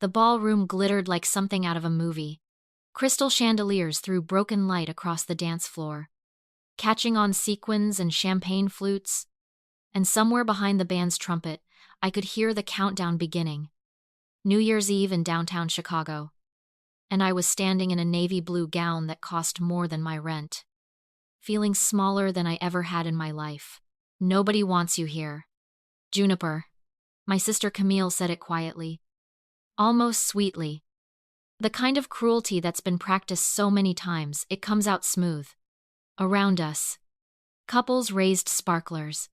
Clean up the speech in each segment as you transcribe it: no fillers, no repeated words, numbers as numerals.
The ballroom glittered like something out of a movie. Crystal chandeliers threw broken light across the dance floor, catching on sequins and champagne flutes. And somewhere behind the band's trumpet, I could hear the countdown beginning. New Year's Eve in downtown Chicago. And I was standing in a navy blue gown that cost more than my rent, feeling smaller than I ever had in my life. Nobody wants you here. Juniper. My sister Camille said it quietly, almost sweetly. The kind of cruelty that's been practiced so many times, it comes out smooth. Around us, couples raised sparklers.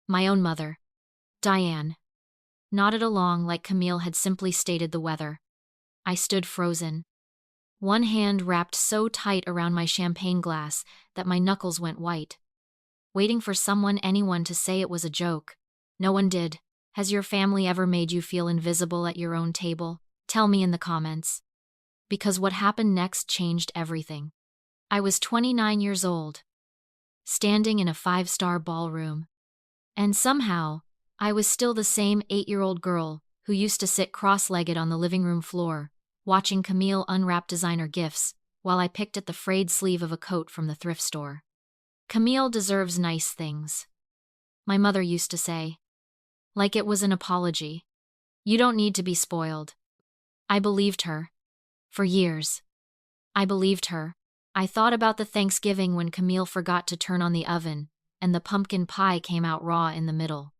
My own mother, Diane, nodded along like Camille had simply stated the weather. I stood frozen, one hand wrapped so tight around my champagne glass that my knuckles went white, waiting for anyone to say it was a joke. No one did. Has your family ever made you feel invisible at your own table? Tell me in the comments. Because what happened next changed everything. I was 29 years old, standing in a 5-star ballroom. And somehow, I was still the same 8-year-old girl who used to sit cross-legged on the living room floor, watching Camille unwrap designer gifts while I picked at the frayed sleeve of a coat from the thrift store. Camille deserves nice things, my mother used to say, like it was an apology. You don't need to be spoiled. I believed her. For years. I believed her. I thought about the Thanksgiving when Camille forgot to turn on the oven, and the pumpkin pie came out raw in the middle.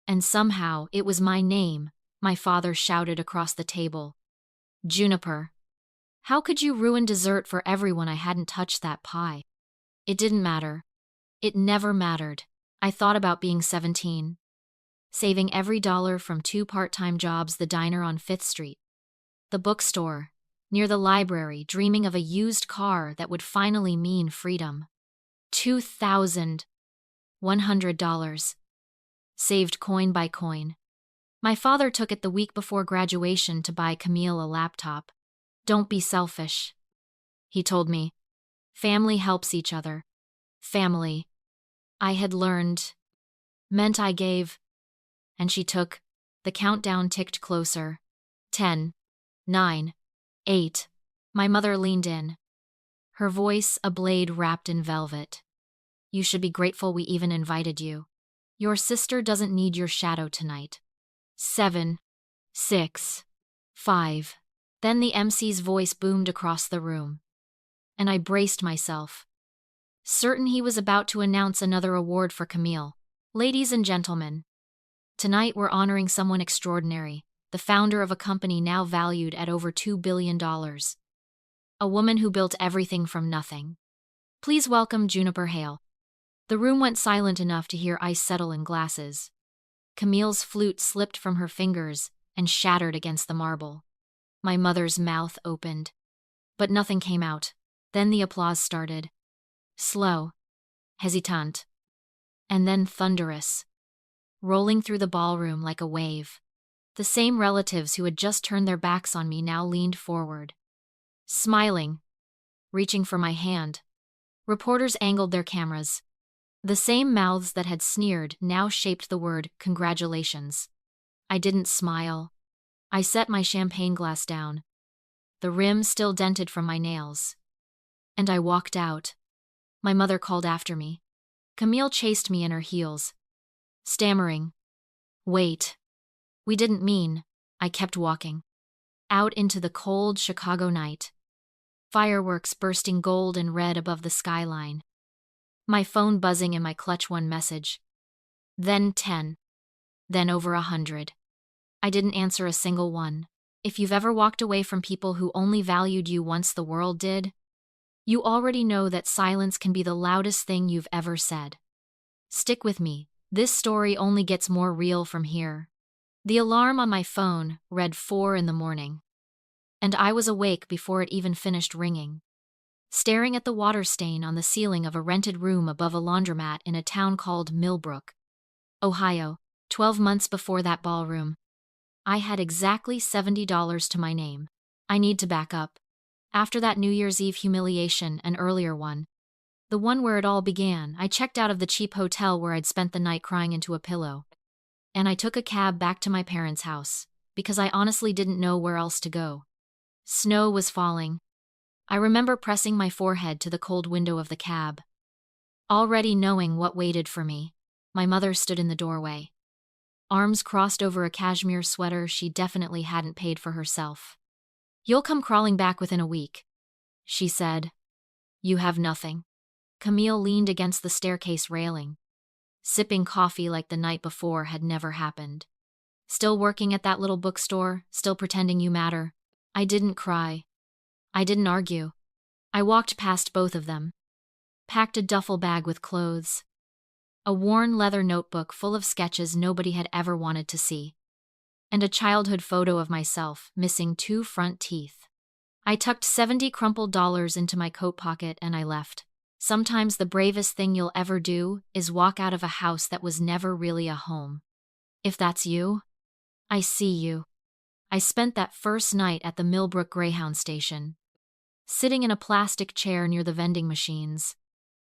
And somehow, it was my name, my father shouted across the table. Juniper. How could you ruin dessert for everyone? I hadn't touched that pie. It didn't matter. It never mattered. I thought about being 17. Saving every dollar from 2 part-time jobs, the diner on 5th Street, the bookstore, near the library, dreaming of a used car that would finally mean freedom. $2,100. Saved coin by coin. My father took it the week before graduation to buy Camille a laptop. Don't be selfish, he told me. Family helps each other. Family, I had learned, meant I gave. And she took. The countdown ticked closer. 10, 9, 8. My mother leaned in, her voice a blade wrapped in velvet. You should be grateful we even invited you. Your sister doesn't need your shadow tonight. 7, 6, 5. Then the MC's voice boomed across the room, and I braced myself, certain he was about to announce another award for Camille. Ladies and gentlemen, tonight we're honoring someone extraordinary, the founder of a company now valued at over $2 billion. A woman who built everything from nothing. Please welcome Juniper Hale. The room went silent enough to hear ice settle in glasses. Camille's flute slipped from her fingers and shattered against the marble. My mother's mouth opened, but nothing came out. Then the applause started. Slow, hesitant, and then thunderous, rolling through the ballroom like a wave. The same relatives who had just turned their backs on me now leaned forward, smiling, reaching for my hand. Reporters angled their cameras. The same mouths that had sneered now shaped the word congratulations. I didn't smile. I set my champagne glass down, the rim still dented from my nails. And I walked out. My mother called after me. Camille chased me in her heels, stammering, "Wait. We didn't mean." I kept walking. Out into the cold Chicago night. Fireworks bursting gold and red above the skyline. My phone buzzing in my clutch. One message. Then 10. Then over 100. I didn't answer a single one. If you've ever walked away from people who only valued you once the world did, you already know that silence can be the loudest thing you've ever said. Stick with me. This story only gets more real from here. The alarm on my phone read 4 in the morning, and I was awake before it even finished ringing, staring at the water stain on the ceiling of a rented room above a laundromat in a town called Millbrook, Ohio. 12 months before that ballroom, I had exactly $70 to my name. I need to back up. After that New Year's Eve humiliation, an earlier one, the one where it all began, I checked out of the cheap hotel where I'd spent the night crying into a pillow. And I took a cab back to my parents' house, because I honestly didn't know where else to go. Snow was falling. I remember pressing my forehead to the cold window of the cab. Already knowing what waited for me, my mother stood in the doorway. Arms crossed over a cashmere sweater she definitely hadn't paid for herself. "You'll come crawling back within a week," she said. "You have nothing." Camille leaned against the staircase railing. Sipping coffee like the night before had never happened. "Still working at that little bookstore, still pretending you matter." I didn't cry. I didn't argue. I walked past both of them. Packed a duffel bag with clothes. A worn leather notebook full of sketches nobody had ever wanted to see. And a childhood photo of myself, missing 2 front teeth. I tucked 70 crumpled dollars into my coat pocket and I left. Sometimes the bravest thing you'll ever do is walk out of a house that was never really a home. If that's you, I see you. I spent that first night at the Millbrook Greyhound station, sitting in a plastic chair near the vending machines,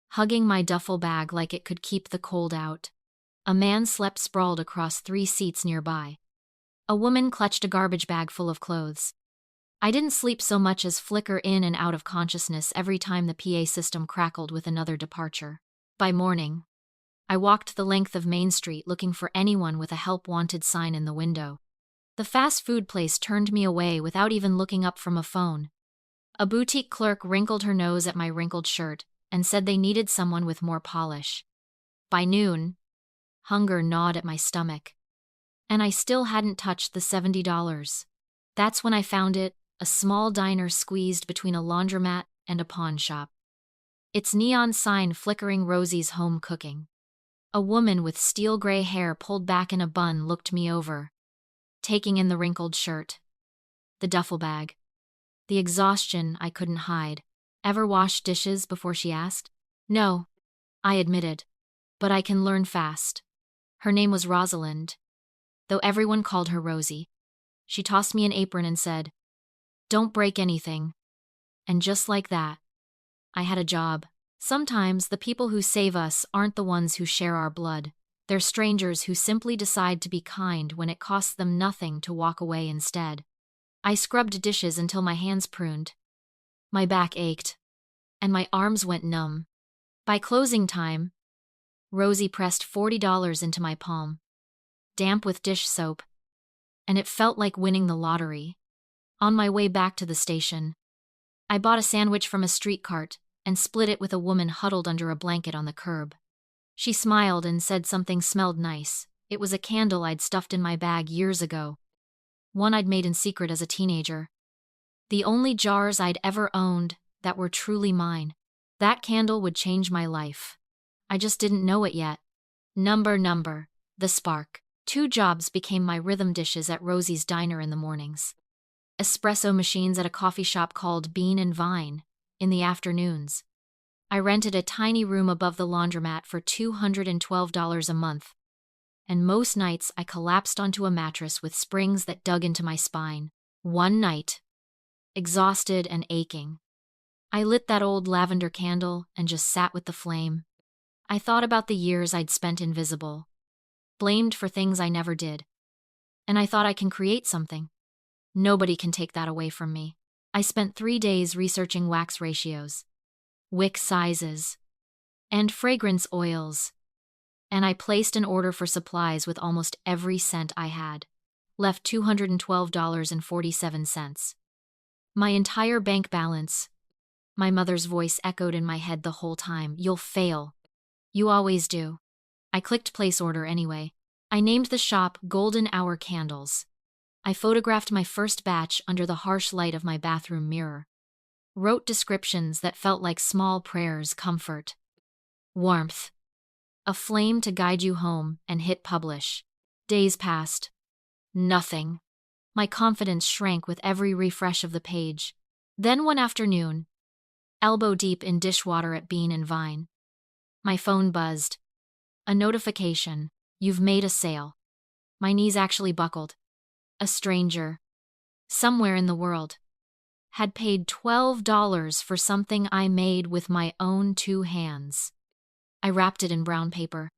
hugging my duffel bag like it could keep the cold out. A man slept sprawled across 3 seats nearby. A woman clutched a garbage bag full of clothes. I didn't sleep so much as flicker in and out of consciousness every time the PA system crackled with another departure. By morning, I walked the length of Main Street looking for anyone with a help wanted sign in the window. The fast food place turned me away without even looking up from a phone. A boutique clerk wrinkled her nose at my wrinkled shirt and said they needed someone with more polish. By noon, hunger gnawed at my stomach. And I still hadn't touched the $70. That's when I found it, a small diner squeezed between a laundromat and a pawn shop. Its neon sign flickering Rosie's home cooking. A woman with steel gray hair pulled back in a bun looked me over, taking in the wrinkled shirt, the duffel bag, the exhaustion I couldn't hide. "Ever wash dishes before?" she asked. "No," I admitted, "but I can learn fast." Her name was Rosalind, though everyone called her Rosie. She tossed me an apron and said, "Don't break anything." And just like that, I had a job. Sometimes the people who save us aren't the ones who share our blood. They're strangers who simply decide to be kind when it costs them nothing to walk away instead. I scrubbed dishes until my hands pruned. My back ached, and my arms went numb. By closing time, Rosie pressed $40 into my palm, damp with dish soap, and it felt like winning the lottery. On my way back to the station, I bought a sandwich from a street cart and split it with a woman huddled under a blanket on the curb. She smiled and said something smelled nice. It was a candle I'd stuffed in my bag years ago. One I'd made in secret as a teenager. The only jars I'd ever owned that were truly mine. That candle would change my life. I just didn't know it yet. Number, the spark. 2 jobs became my rhythm dishes at Rosie's Diner in the mornings. Espresso machines at a coffee shop called Bean and Vine in the afternoons. I rented a tiny room above the laundromat for $212 a month. And most nights I collapsed onto a mattress with springs that dug into my spine. One night, exhausted and aching, I lit that old lavender candle and just sat with the flame. I thought about the years I'd spent invisible, blamed for things I never did. And I thought I can create something. Nobody can take that away from me. I spent 3 days researching wax ratios, wick sizes, and fragrance oils. And I placed an order for supplies with almost every cent I had. Left $212.47. My entire bank balance. My mother's voice echoed in my head the whole time. "You'll fail. You always do." I clicked place order anyway. I named the shop Golden Hour Candles. I photographed my first batch under the harsh light of my bathroom mirror. Wrote descriptions that felt like small prayers: comfort, warmth, a flame to guide you home, and hit publish. Days passed. Nothing. My confidence shrank with every refresh of the page. Then one afternoon, elbow deep in dishwater at Bean and Vine, my phone buzzed. A notification: "You've made a sale." My knees actually buckled. A stranger, somewhere in the world, had paid $12 for something I made with my own 2 hands. I wrapped it in brown paper,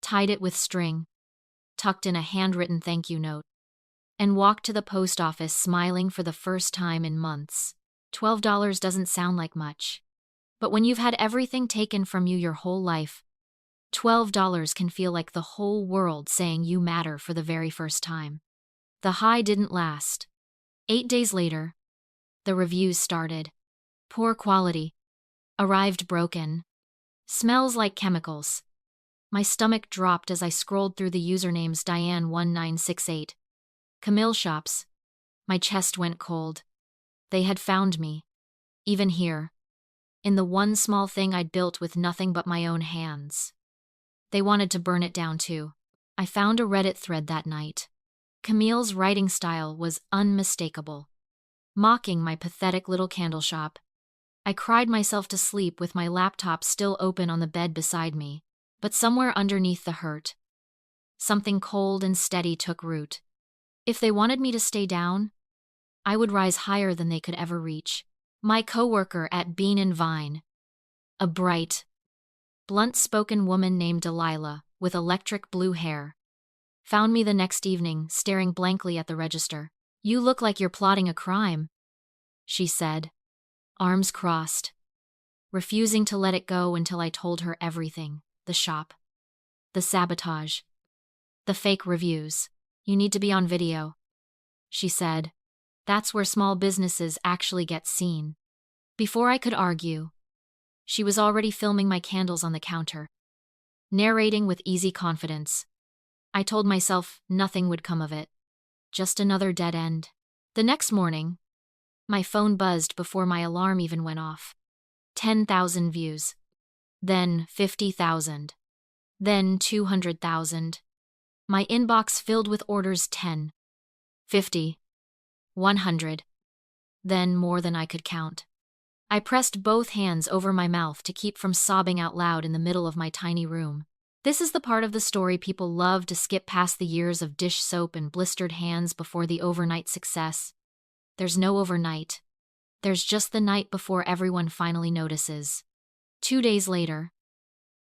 tied it with string, tucked in a handwritten thank you note, and walked to the post office smiling for the first time in months. $12 doesn't sound like much. But when you've had everything taken from you your whole life, $12 can feel like the whole world saying you matter for the very first time. The high didn't last. 8 days later, the reviews started. Poor quality. Arrived broken. Smells like chemicals. My stomach dropped as I scrolled through the usernames Diane1968. Camille shops. My chest went cold. They had found me. Even here. In the one small thing I'd built with nothing but my own hands. They wanted to burn it down too. I found a Reddit thread that night. Camille's writing style was unmistakable. Mocking my pathetic little candle shop. I cried myself to sleep with my laptop still open on the bed beside me, but somewhere underneath the hurt, something cold and steady took root. If they wanted me to stay down, I would rise higher than they could ever reach. My coworker at Bean and Vine, a bright, blunt-spoken woman named Delilah with electric blue hair, found me the next evening staring blankly at the register. "You look like you're plotting a crime," she said, arms crossed, refusing to let it go until I told her everything. The shop, the sabotage, the fake reviews. "You need to be on video," she said. "That's where small businesses actually get seen." Before I could argue, she was already filming my candles on the counter, narrating with easy confidence. I told myself nothing would come of it. Just another dead end. The next morning, my phone buzzed before my alarm even went off. 10,000 views. Then 50,000. Then 200,000. My inbox filled with orders 10, 50, 100. Then more than I could count. I pressed both hands over my mouth to keep from sobbing out loud in the middle of my tiny room. This is the part of the story people love to skip past: the years of dish soap and blistered hands before the overnight success. There's no overnight. There's just the night before everyone finally notices. 2 days later,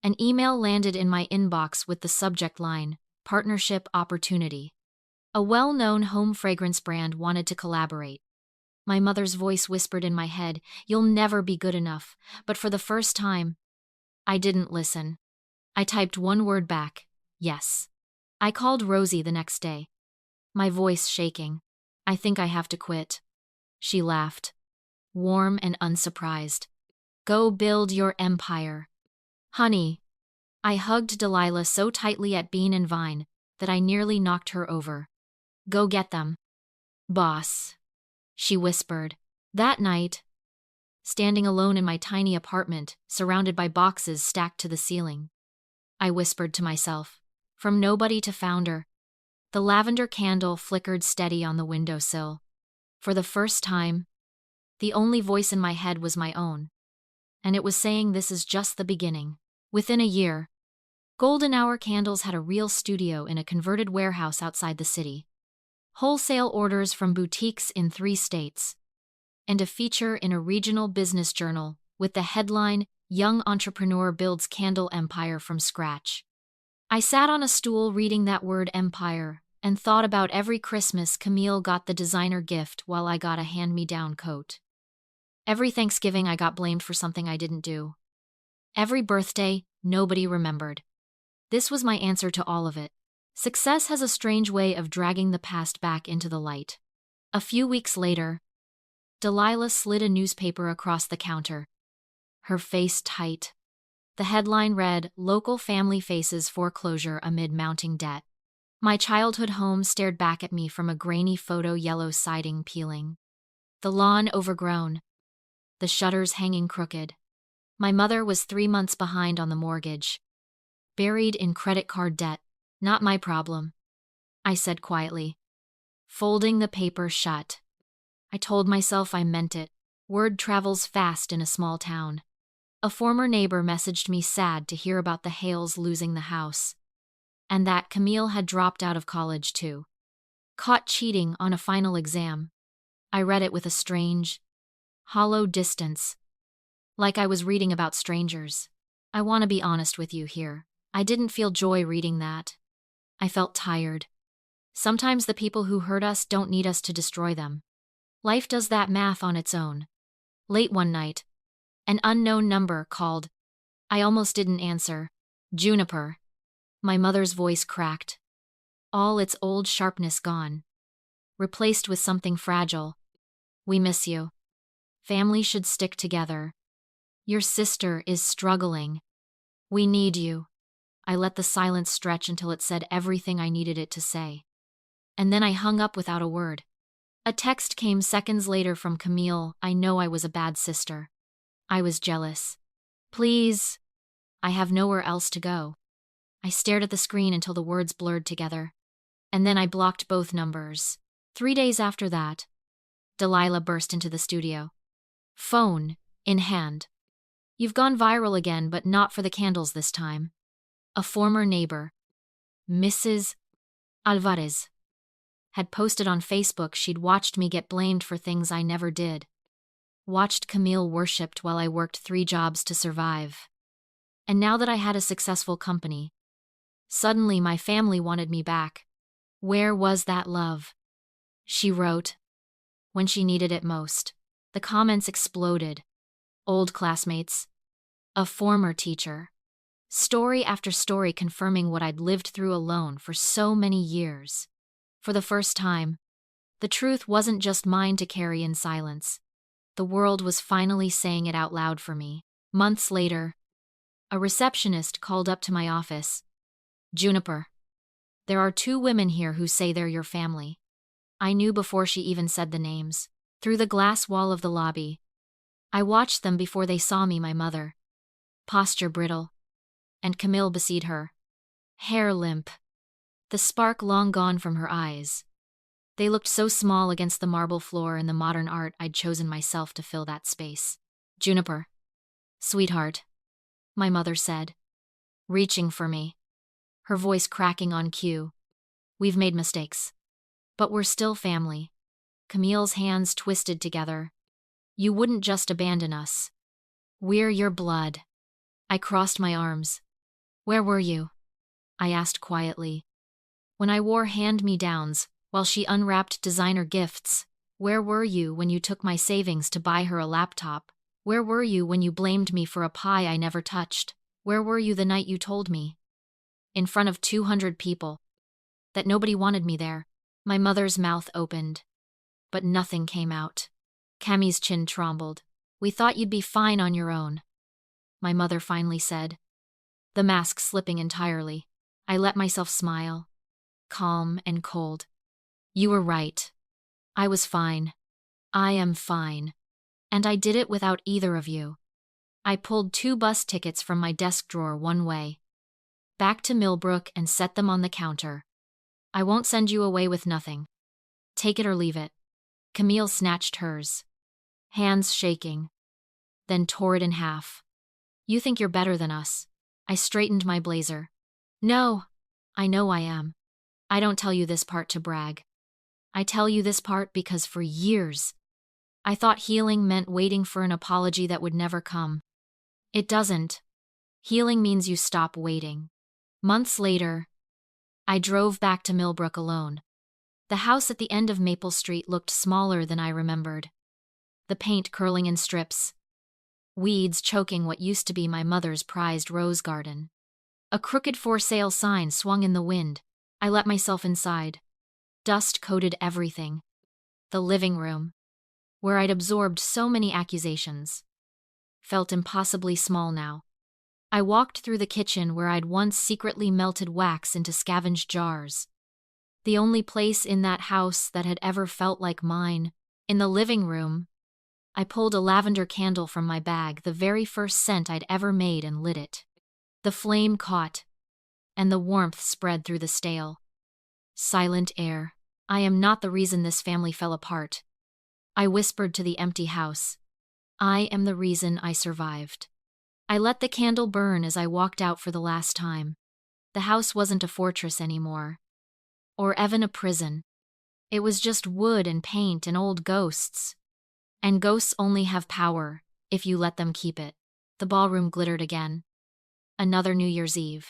an email landed in my inbox with the subject line, "Partnership Opportunity." A well-known home fragrance brand wanted to collaborate. My mother's voice whispered in my head, "You'll never be good enough." But for the first time, I didn't listen. I typed one word back, "Yes." I called Rosie the next day, my voice shaking. "I think I have to quit." She laughed, warm and unsurprised. "Go build your empire." "Honey." I hugged Delilah so tightly at Bean and Vine that I nearly knocked her over. "Go get them." "Boss," she whispered. That night, standing alone in my tiny apartment, surrounded by boxes stacked to the ceiling, I whispered to myself, "From nobody to founder." The lavender candle flickered steady on the windowsill. For the first time, the only voice in my head was my own, and it was saying this is just the beginning. Within a year, Golden Hour Candles had a real studio in a converted warehouse outside the city, wholesale orders from boutiques in 3 states, and a feature in a regional business journal with the headline, "Young Entrepreneur Builds Candle Empire from Scratch." I sat on a stool reading that word empire and thought about every Christmas Camille got the designer gift while I got a hand-me-down coat. Every Thanksgiving I got blamed for something I didn't do. Every birthday, nobody remembered. This was my answer to all of it. Success has a strange way of dragging the past back into the light. A few weeks later, Delilah slid a newspaper across the counter, her face tight. The headline read, "Local Family Faces Foreclosure Amid Mounting Debt." My childhood home stared back at me from a grainy photo yellow siding peeling. The lawn overgrown, the shutters hanging crooked. My mother was 3 months behind on the mortgage, buried in credit card debt. "Not my problem," I said quietly, folding the paper shut. I told myself I meant it. Word travels fast in a small town. A former neighbor messaged me sad to hear about the Hales losing the house, and that Camille had dropped out of college too. Caught cheating on a final exam. I read it with a strange, hollow distance, like I was reading about strangers. I want to be honest with you here. I didn't feel joy reading that. I felt tired. Sometimes the people who hurt us don't need us to destroy them. Life does that math on its own. Late one night, an unknown number called. I almost didn't answer. Juniper. My mother's voice cracked. All its old sharpness gone. Replaced with something fragile. We miss you. Family should stick together. Your sister is struggling. We need you. I let the silence stretch until it said everything I needed it to say. And then I hung up without a word. A text came seconds later from Camille. I know I was a bad sister. I was jealous. Please. I have nowhere else to go. I stared at the screen until the words blurred together. And then I blocked both numbers. 3 days after that, Delilah burst into the studio. Phone in hand. You've gone viral again, but not for the candles this time. A former neighbor, Mrs. Alvarez, had posted on Facebook she'd watched me get blamed for things I never did. Watched Camille worshipped while I worked 3 jobs to survive. And now that I had a successful company, suddenly my family wanted me back. Where was that love? She wrote. When she needed it most. The comments exploded. Old classmates. A former teacher. Story after story confirming what I'd lived through alone for so many years. For the first time, the truth wasn't just mine to carry in silence. The world was finally saying it out loud for me. Months later, a receptionist called up to my office. Juniper, there are 2 women here who say they're your family. I knew before she even said the names. Through the glass wall of the lobby, I watched them before they saw me, my mother. Posture brittle. And Camille beside her. Hair limp. The spark long gone from her eyes. They looked so small against the marble floor and the modern art I'd chosen myself to fill that space. Juniper. Sweetheart. My mother said. Reaching for me. Her voice cracking on cue. We've made mistakes. But we're still family. Camille's hands twisted together. You wouldn't just abandon us. We're your blood. I crossed my arms. Where were you? I asked quietly. When I wore hand-me-downs, while she unwrapped designer gifts, where were you when you took my savings to buy her a laptop? Where were you when you blamed me for a pie I never touched? Where were you the night you told me, in front of 200 people, that nobody wanted me there? My mother's mouth opened, but nothing came out. Cammie's chin trembled. We thought you'd be fine on your own, my mother finally said, the mask slipping entirely. I let myself smile, calm and cold. You were right. I was fine. I am fine. And I did it without either of you. I pulled 2 bus tickets from my desk drawer one way, back to Millbrook, and set them on the counter. I won't send you away with nothing. Take it or leave it. Camille snatched hers, hands shaking, then tore it in half. You think you're better than us. I straightened my blazer. No, I know I am. I don't tell you this part to brag. I tell you this part because for years, I thought healing meant waiting for an apology that would never come. It doesn't. Healing means you stop waiting. Months later, I drove back to Millbrook alone. The house at the end of Maple Street looked smaller than I remembered. The paint curling in strips. Weeds choking what used to be my mother's prized rose garden. A crooked for sale sign swung in the wind. I let myself inside. Dust coated everything. The living room, where I'd absorbed so many accusations, felt impossibly small now. I walked through the kitchen where I'd once secretly melted wax into scavenged jars. The only place in that house that had ever felt like mine. In the living room, I pulled a lavender candle from my bag, the very first scent I'd ever made, and lit it. The flame caught, and the warmth spread through the stale, silent air. I am not the reason this family fell apart. I whispered to the empty house. I am the reason I survived. I let the candle burn as I walked out for the last time. The house wasn't a fortress anymore, or even a prison. It was just wood and paint and old ghosts. And ghosts only have power if you let them keep it. The ballroom glittered again. Another New Year's Eve.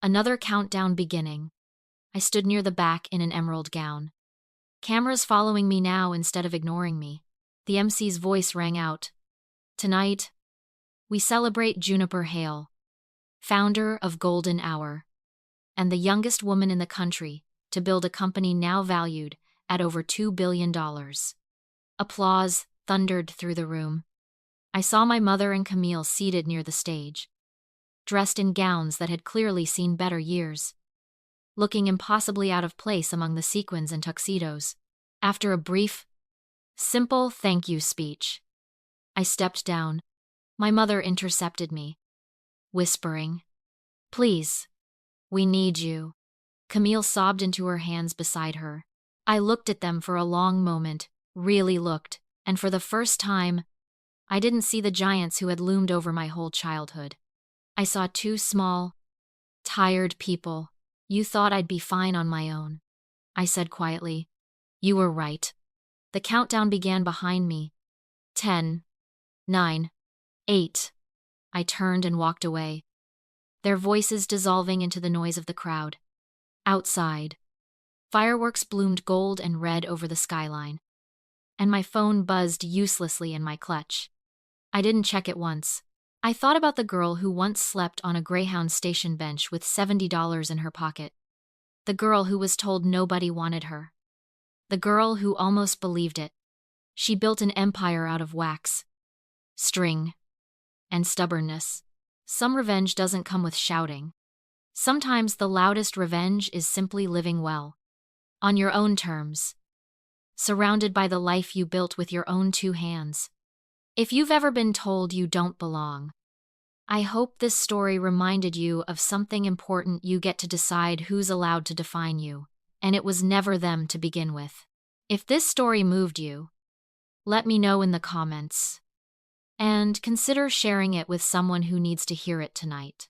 Another countdown beginning. I stood near the back in an emerald gown. Cameras following me now instead of ignoring me. The MC's voice rang out. Tonight, we celebrate Juniper Hale, founder of Golden Hour, and the youngest woman in the country to build a company now valued at over $2 billion. Applause thundered through the room. I saw my mother and Camille seated near the stage, dressed in gowns that had clearly seen better years, looking impossibly out of place among the sequins and tuxedos. After a brief, simple thank you speech, I stepped down. My mother intercepted me, whispering, "Please, we need you." Camille sobbed into her hands beside her. I looked at them for a long moment, really looked, and for the first time, I didn't see the giants who had loomed over my whole childhood. I saw two small, tired people. "You thought I'd be fine on my own," I said quietly. "You were right." The countdown began behind me. 10, 9, 8. I turned and walked away, their voices dissolving into the noise of the crowd. Outside, fireworks bloomed gold and red over the skyline, and my phone buzzed uselessly in my clutch. I didn't check it once. I thought about the girl who once slept on a Greyhound station bench with $70 in her pocket. The girl who was told nobody wanted her. The girl who almost believed it. She built an empire out of wax, string, and stubbornness. Some revenge doesn't come with shouting. Sometimes the loudest revenge is simply living well, on your own terms, surrounded by the life you built with your own two hands. If you've ever been told you don't belong, I hope this story reminded you of something important. You get to decide who's allowed to define you, and it was never them to begin with. If this story moved you, let me know in the comments, and consider sharing it with someone who needs to hear it tonight.